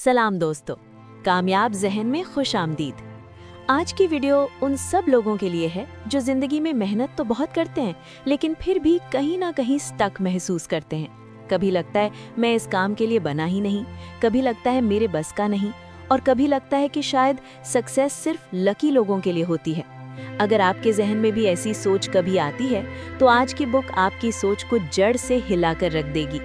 सलाम दोस्तों, कामयाब जहन में खुश आमदीद। आज की वीडियो उन सब लोगों के लिए है जो जिंदगी में मेहनत तो बहुत करते हैं लेकिन फिर भी कहीं ना कहीं स्टक महसूस करते हैं। कभी लगता है मैं इस काम के लिए बना ही नहीं, कभी लगता है मेरे बस का नहीं, और कभी लगता है कि शायद सक्सेस सिर्फ लकी लोगों के लिए होती है। अगर आपके जहन में भी ऐसी सोच कभी आती है तो आज की बुक आपकी सोच को जड़ से हिलाकर रख देगी।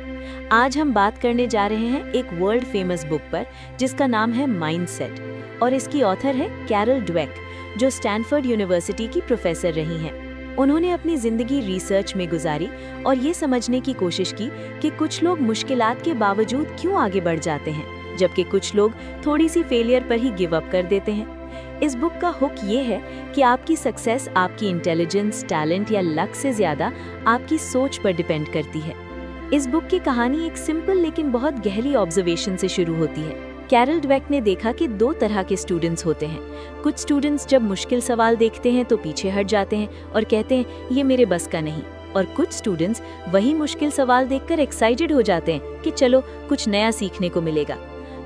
आज हम बात करने जा रहे हैं एक वर्ल्ड फेमस बुक पर जिसका नाम है माइंडसेट, और इसकी ऑथर है कैरल ड्वेक, जो स्टैनफोर्ड यूनिवर्सिटी की प्रोफेसर रही हैं। उन्होंने अपनी जिंदगी रिसर्च में गुजारी और ये समझने की कोशिश की कि कुछ लोग मुश्किलात के बावजूद क्यों आगे बढ़ जाते हैं, जबकि कुछ लोग थोड़ी सी फेलियर पर ही गिव अप कर देते हैं। इस बुक का हुक ये है कि आपकी सक्सेस आपकी इंटेलिजेंस, टैलेंट या लक से ज्यादा आपकी सोच पर डिपेंड करती है। इस बुक की कहानी एक सिंपल लेकिन बहुत गहरी ऑब्जर्वेशन से शुरू होती है। कैरल ड्वेक ने देखा कि दो तरह के स्टूडेंट्स होते हैं। कुछ स्टूडेंट्स जब मुश्किल सवाल देखते हैं तो पीछे हट जाते हैं और कहते हैं ये मेरे बस का नहीं, और कुछ स्टूडेंट्स वही मुश्किल सवाल देखकर एक्साइटेड हो जाते हैं कि चलो कुछ नया सीखने को मिलेगा।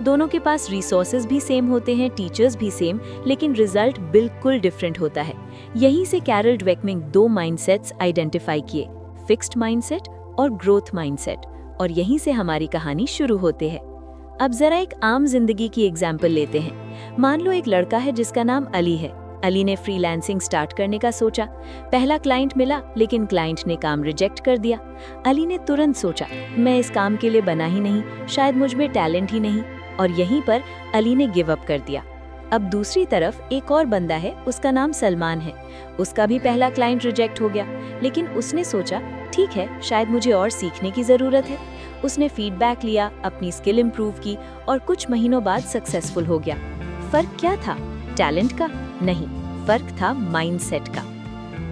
दोनों के पास रिसोर्सेज भी सेम होते हैं, टीचर्स भी सेम, लेकिन रिजल्ट बिल्कुल डिफरेंट होता है। यहीं से कैरल ड्वेक ने दो माइंडसेट्स आइडेंटिफाई किए, फिक्स्ड माइंडसेट और ग्रोथ माइंडसेट, और यहीं से हमारी कहानी शुरू होती है। अब जरा एक आम जिंदगी की एग्जाम्पल लेते हैं। मान लो एक लड़का है जिसका नाम अली है। अली ने फ्रीलांसिंग स्टार्ट करने का सोचा। पहला क्लाइंट मिला लेकिन क्लाइंट ने काम रिजेक्ट कर दिया। अली ने तुरंत सोचा मैं इस काम के लिए बना ही नहीं, शायद मुझ में टैलेंट ही नहीं, और यहीं पर अली ने गिव अप कर दिया। अब दूसरी तरफ एक और बंदा है, उसका नाम सलमान है। उसका भी पहला क्लाइंट रिजेक्ट हो गया, लेकिन उसने सोचा ठीक है, शायद मुझे और सीखने की जरूरत है। उसने फीडबैक लिया, अपनी स्किल इंप्रूव की और कुछ महीनों बाद सक्सेसफुल हो गया। फर्क क्या था? टैलेंट का? नहीं, फर्क था माइंडसेट का।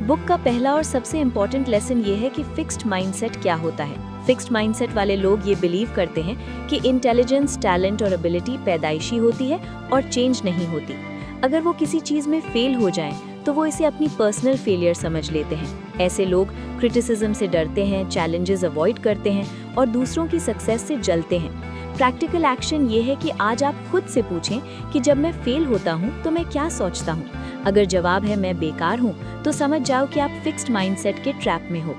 बुक का पहला और सबसे इम्पोर्टेंट लेसन ये है कि फिक्स्ड माइंडसेट क्या होता है। फिक्स्ड माइंडसेट वाले लोग ये बिलीव करते हैं कि इंटेलिजेंस, टैलेंट और एबिलिटी पैदाइशी होती है और चेंज नहीं होती। अगर वो किसी चीज में फेल हो जाएं, तो वो इसे अपनी पर्सनल फेलियर समझ लेते हैं। ऐसे लोग क्रिटिसिज्म से डरते हैं, चैलेंजेस अवॉइड करते हैं और दूसरों की सक्सेस से जलते हैं। प्रैक्टिकल एक्शन ये है कि आज आप खुद से पूछें कि जब मैं फेल होता हूँ तो मैं क्या सोचता हूँ। अगर जवाब है मैं बेकार हूँ, तो समझ जाओ कि आप फिक्स्ड माइंडसेट के ट्रैप में हो।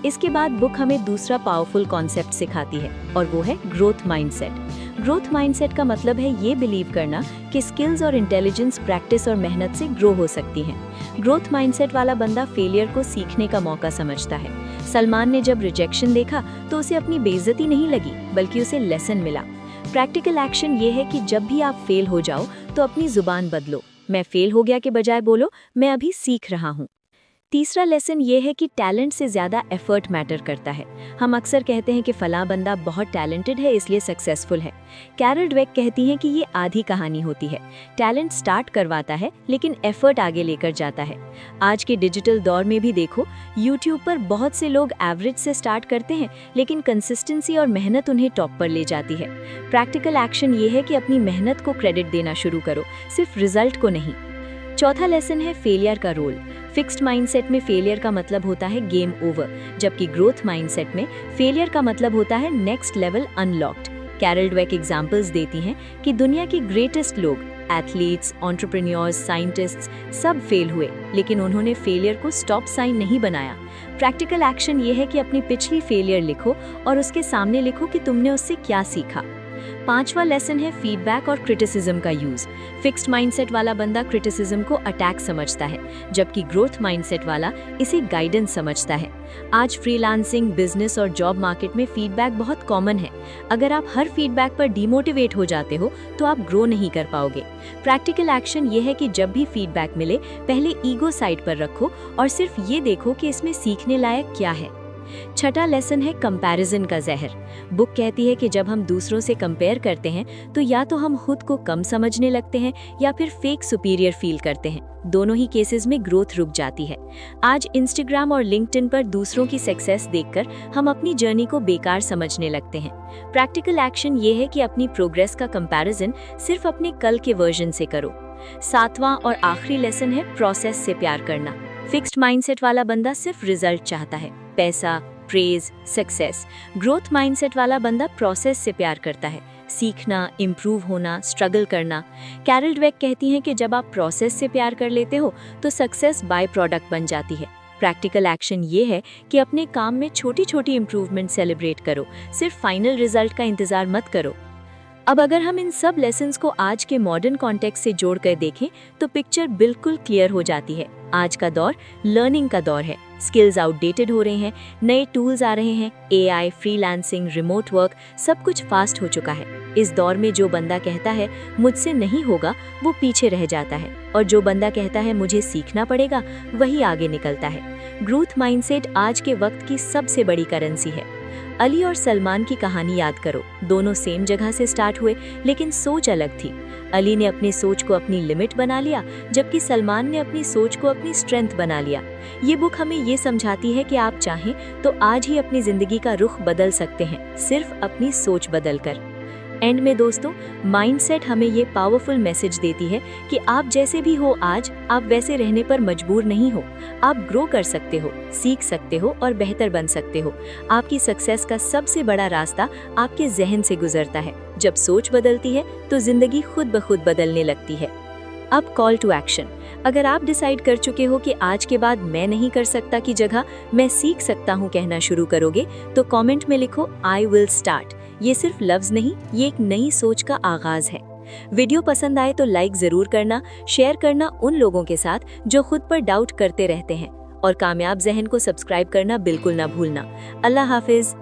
इसके बाद बुक हमें दूसरा पावरफुल कॉन्सेप्ट सिखाती है, और वो है ग्रोथ माइंडसेट। ग्रोथ माइंडसेट का मतलब है ये बिलीव करना कि स्किल्स और इंटेलिजेंस प्रैक्टिस और मेहनत से ग्रो हो सकती हैं। ग्रोथ माइंडसेट वाला बंदा फेलियर को सीखने का मौका समझता है। सलमान ने जब रिजेक्शन देखा तो उसे अपनी बेइज्जती नहीं लगी, बल्कि उसे लेसन मिला। प्रैक्टिकल एक्शन ये है कि जब भी आप फेल हो जाओ तो अपनी जुबान बदलो। मैं फेल हो गया के बजाय बोलो मैं अभी सीख रहा हूँ। तीसरा लेसन ये है कि टैलेंट से ज्यादा एफर्ट मैटर करता है। हम अक्सर कहते हैं कि फलां बंदा बहुत टैलेंटेड है इसलिए सक्सेसफुल है। कैरल ड्वेक कहती हैं कि ये आधी कहानी होती है। टैलेंट स्टार्ट करवाता है लेकिन एफर्ट आगे लेकर जाता है। आज के डिजिटल दौर में भी देखो, यूट्यूब पर बहुत से लोग एवरेज से स्टार्ट करते हैं लेकिन कंसिस्टेंसी और मेहनत उन्हें टॉप पर ले जाती है। प्रैक्टिकल एक्शन ये है कि अपनी मेहनत को क्रेडिट देना शुरू करो, सिर्फ रिजल्ट को नहीं। चौथा लेसन है फेलियर का रोल। फिक्स्ड माइंडसेट में फेलियर का मतलब होता है गेम ओवर, जबकि ग्रोथ माइंडसेट में फेलियर का मतलब होता है next level unlocked. Carol Dweck examples देती हैं कि दुनिया के ग्रेटेस्ट लोग, एथलीट्स, एंटरप्रेन्योर्स, साइंटिस्ट्स, सब फेल हुए, लेकिन उन्होंने फेलियर को स्टॉप साइन नहीं बनाया। प्रैक्टिकल एक्शन ये है कि अपनी पिछली फेलियर लिखो और उसके सामने लिखो कि तुमने उससे क्या सीखा। पांचवा लेसन है फीडबैक और क्रिटिसिज्म का यूज। फिक्स्ड माइंडसेट वाला बंदा क्रिटिसिज्म को अटैक समझता है, जबकि ग्रोथ माइंडसेट वाला इसे गाइडेंस समझता है। आज फ्रीलांसिंग, बिजनेस और जॉब मार्केट में फीडबैक बहुत कॉमन है। अगर आप हर फीडबैक पर डिमोटिवेट हो जाते हो तो आप ग्रो नहीं कर पाओगे। प्रैक्टिकल एक्शन ये है कि जब भी फीडबैक मिले पहले ईगो साइड पर रखो और सिर्फ ये देखो कि इसमें सीखने लायक क्या है। छठा लेसन है कंपैरिजन का जहर। बुक कहती है कि जब हम दूसरों से कंपेयर करते हैं तो या तो हम खुद को कम समझने लगते हैं या फिर फेक सुपीरियर फील करते हैं। दोनों ही केसेस में ग्रोथ रुक जाती है। आज इंस्टाग्राम और लिंक्डइन पर दूसरों की सक्सेस देखकर हम अपनी जर्नी को बेकार समझने लगते हैं। प्रैक्टिकल एक्शन ये है कि अपनी प्रोग्रेस का कंपैरिजन सिर्फ अपने कल के वर्जन से करो। सातवां और आखिरी लेसन है प्रोसेस से प्यार करना। फिक्स्ड माइंडसेट वाला बंदा सिर्फ रिजल्ट चाहता है, पैसा, प्रेज, सक्सेस। ग्रोथ माइंडसेट वाला बंदा प्रोसेस से प्यार करता है, सीखना, इम्प्रूव होना, स्ट्रगल करना। कैरल ड्वेक कहती हैं कि जब आप प्रोसेस से प्यार कर लेते हो तो सक्सेस बाय प्रोडक्ट बन जाती है। प्रैक्टिकल एक्शन ये है कि अपने काम में छोटी छोटी इंप्रूवमेंट सेलिब्रेट करो, सिर्फ फाइनल रिजल्ट का इंतजार मत करो। अब अगर हम इन सब लेसन्स को आज के मॉडर्न कॉन्टेक्स्ट से जोड़कर देखें तो पिक्चर बिल्कुल क्लियर हो जाती है। आज का दौर लर्निंग का दौर है। स्किल्स आउटडेटेड हो रहे हैं, नए टूल्स आ रहे हैं, एआई, फ्रीलांसिंग, रिमोट वर्क, सब कुछ फास्ट हो चुका है। इस दौर में जो बंदा कहता है मुझसे नहीं होगा, वो पीछे रह जाता है, और जो बंदा कहता है मुझे सीखना पड़ेगा, वही आगे निकलता है। ग्रोथ माइंडसेट आज के वक्त की सबसे बड़ी करेंसी है। अली और सलमान की कहानी याद करो। दोनों सेम जगह से स्टार्ट हुए, लेकिन सोच अलग थी। अली ने अपनी सोच को अपनी लिमिट बना लिया, जबकि सलमान ने अपनी सोच को अपनी स्ट्रेंथ बना लिया। ये बुक हमें ये समझाती है कि आप चाहें तो आज ही अपनी जिंदगी का रुख बदल सकते हैं, सिर्फ अपनी सोच बदलकर। एंड में दोस्तों, माइंडसेट हमें ये पावरफुल मैसेज देती है कि आप जैसे भी हो आज, आप वैसे रहने पर मजबूर नहीं हो। आप ग्रो कर सकते हो, सीख सकते हो और बेहतर बन सकते हो। आपकी सक्सेस का सबसे बड़ा रास्ता आपके जहन से गुजरता है। जब सोच बदलती है तो जिंदगी खुद ब खुद बदलने लगती है। अब कॉल टू एक्शन। अगर आप डिसाइड कर चुके हो कि आज के बाद मैं नहीं कर सकता की जगह मैं सीख सकता हूँ कहना शुरू करोगे, तो कमेंट में लिखो आई विल स्टार्ट। ये सिर्फ लफ्ज नहीं, ये एक नई सोच का आगाज है। वीडियो पसंद आए तो लाइक जरूर करना, शेयर करना उन लोगों के साथ जो खुद पर डाउट करते रहते हैं, और कामयाब जहन को सब्सक्राइब करना बिल्कुल ना भूलना। अल्लाह हाफिज।